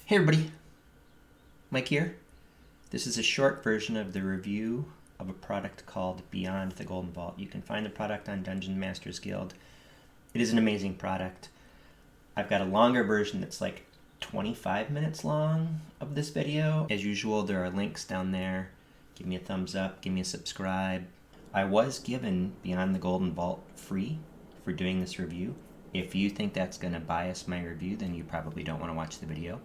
Hey everybody, Mike here. This is a short version of the review of a product called Beyond the Golden Vault. You can find the product on Dungeon Masters Guild. It is an amazing product. I've got a longer version that's like 25 minutes long of this video. As usual, there are links down there. Give me a thumbs up, give me a subscribe. I was given Beyond the Golden Vault free for doing this review. If you think that's going to bias my review, then you probably don't want to watch the video.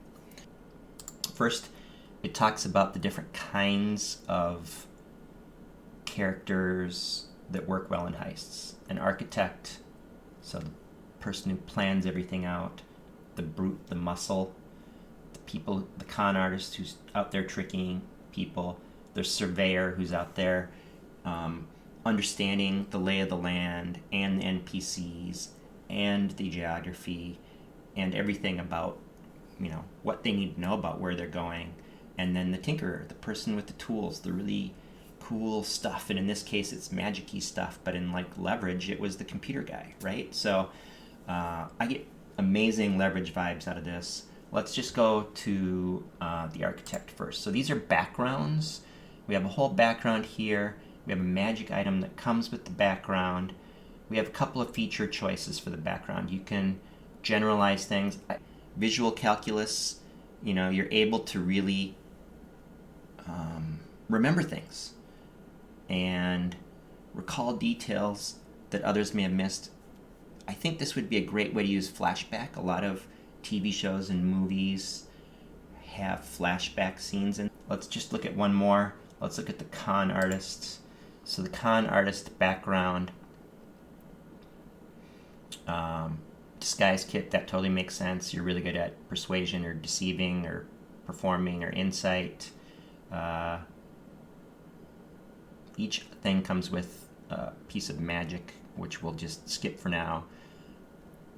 First, it talks about the different kinds of characters that work well in heists. An architect, so the person who plans everything out, the brute, the muscle, the people, the con artist who's out there tricking people, the surveyor who's out there understanding the lay of the land and the NPCs and the geography and everything about what they need to know about where they're going. And then the tinkerer, the person with the tools, the really cool stuff. And in this case, it's magic-y stuff, but in like Leverage, it was the computer guy, right? So I get amazing Leverage vibes out of this. Let's just go to the architect first. So these are backgrounds. We have a whole background here. We have a magic item that comes with the background. We have a couple of feature choices for the background. You can generalize things. Visual calculus, you're able to really remember things and recall details that others may have missed. I think this would be a great way to use flashback. A lot of TV shows and movies have flashback scenes. And let's just look at one more. Let's look at the con artist. So the con artist background, disguise kit, that totally makes sense. You're really good at persuasion or deceiving or performing or insight. Each thing comes with a piece of magic, which we'll just skip for now.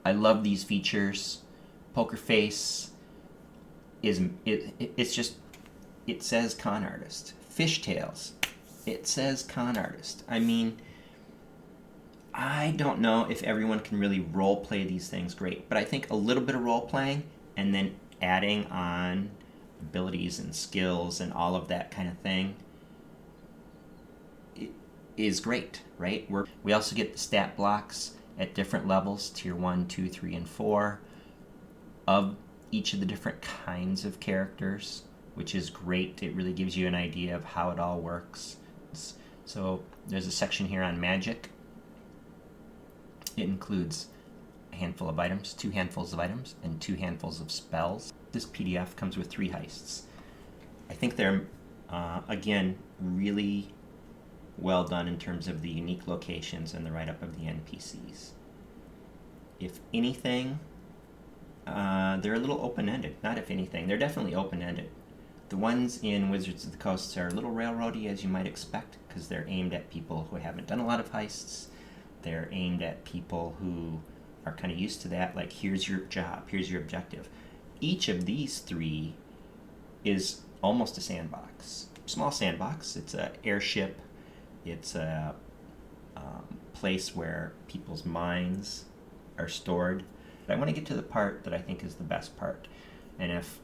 I love these features. Poker face it's just, it says con artist. Fishtails, it says con artist. I mean, I don't know if everyone can really role play these things great, but I think a little bit of role playing and then adding on abilities and skills and all of that kind of thing is great, right? We also get the stat blocks at different levels, tier 1, 2, 3, and 4, of each of the different kinds of characters, which is great. It really gives you an idea of how it all works. So there's a section here on magic. It includes a handful of items, 2 handfuls of items, and 2 handfuls of spells. This PDF comes with 3 heists. I think they're, again, really well done in terms of the unique locations and the write-up of the NPCs. If anything, they're a little open-ended. Not if anything, they're definitely open-ended. The ones in Wizards of the Coast are a little railroady, as you might expect, because they're aimed at people who haven't done a lot of heists. They're aimed at people who are kind of used to that, like, here's your job, here's your objective. Each of these 3 is almost a sandbox. Small sandbox. It's an airship. It's a place where people's minds are stored. But I want to get to the part that I think is the best part. And if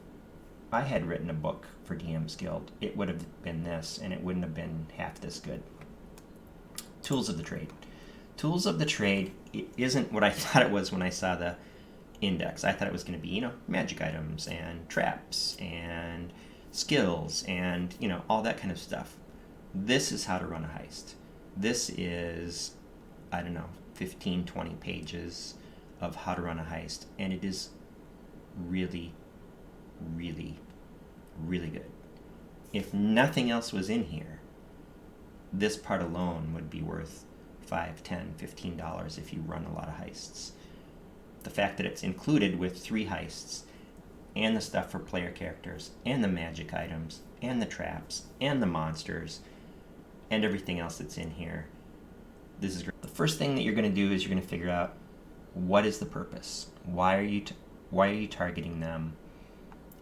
I had written a book for DM's Guild, it would have been this, and it wouldn't have been half this good. Tools of the trade. Tools of the trade, it isn't what I thought it was when I saw the index. I thought it was going to be, magic items and traps and skills and, all that kind of stuff. This is how to run a heist. This is, 15, 20 pages of how to run a heist. And it is really, really, really good. If nothing else was in here, this part alone would be worth $5, $10, $15 if you run a lot of heists. The fact that it's included with 3 heists, and the stuff for player characters, and the magic items, and the traps, and the monsters, and everything else that's in here, this is great. The first thing that you're going to do is you're going to figure out, what is the purpose? Why are you targeting them?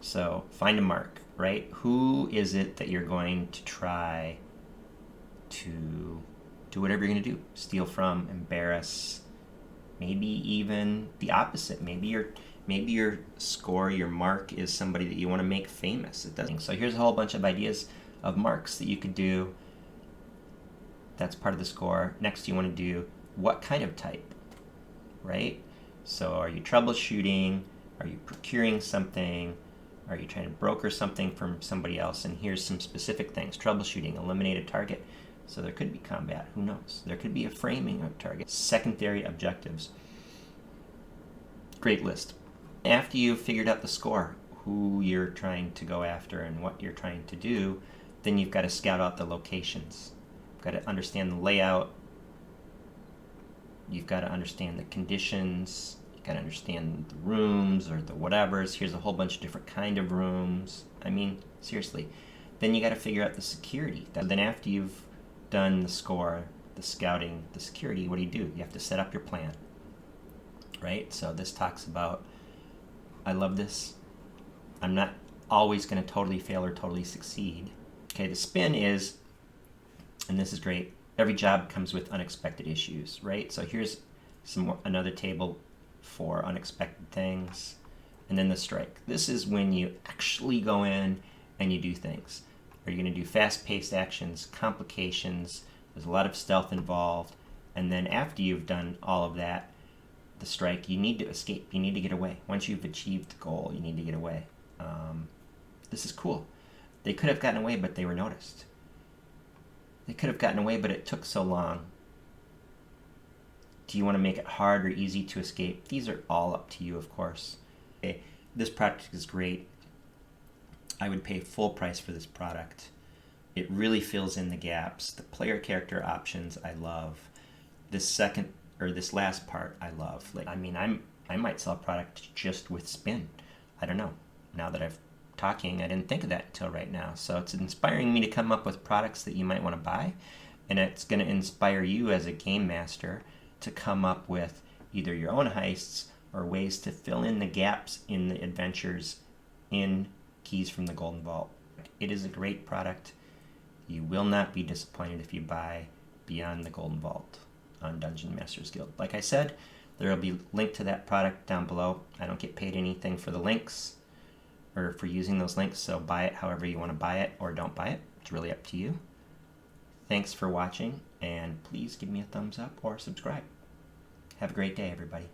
So find a mark, right? Who is it that you're going to try to do whatever you're going to do? Steal from, embarrass, maybe even the opposite. Maybe Maybe your score, your mark, is somebody that you want to make famous. It doesn't. So here's a whole bunch of ideas of marks that you could do. That's part of the score. Next, you want to do what kind of type, right? So are you troubleshooting? Are you procuring something? Are you trying to broker something from somebody else? And here's some specific things. Troubleshooting, eliminate a target. So there could be combat, who knows? There could be a framing of targets. Secondary objectives. Great list. After you've figured out the score, who you're trying to go after and what you're trying to do, then you've got to scout out the locations. You've got to understand the layout. You've got to understand the conditions. You've got to understand the rooms or the whatevers. Here's a whole bunch of different kind of rooms. I mean, seriously. Then you got to figure out the security. Then after you've done the score, the scouting, the security, what do? You have to set up your plan, right? So this talks about, I love this. I'm not always going to totally fail or totally succeed. Okay, the spin is, and this is great, every job comes with unexpected issues, right? So here's another table for unexpected things. And then the strike. This is when you actually go in and you do things. Are you going to do fast-paced actions, complications? There's a lot of stealth involved. And then after you've done all of that, the strike, you need to escape. You need to get away. Once you've achieved the goal, you need to get away. This is cool. They could have gotten away, but they were noticed. They could have gotten away, but it took so long. Do you want to make it hard or easy to escape? These are all up to you, of course. Okay, this product is great. I would pay full price for this product. It really fills in the gaps. The player character options, I love. This last part, I love. Like, I mean, I might sell a product just with spin. I don't know. Now that I've talking, I didn't think of that until right now. So it's inspiring me to come up with products that you might want to buy, and it's going to inspire you as a game master to come up with either your own heists or ways to fill in the gaps in the adventures in Keys from the Golden Vault. It is a great product. You will not be disappointed if you buy Beyond the Golden Vault on Dungeon Masters Guild. Like I said, there will be a link to that product down below. I don't get paid anything for the links or for using those links, so buy it however you want to buy it or don't buy it. It's really up to you. Thanks for watching, and please give me a thumbs up or subscribe. Have a great day, everybody.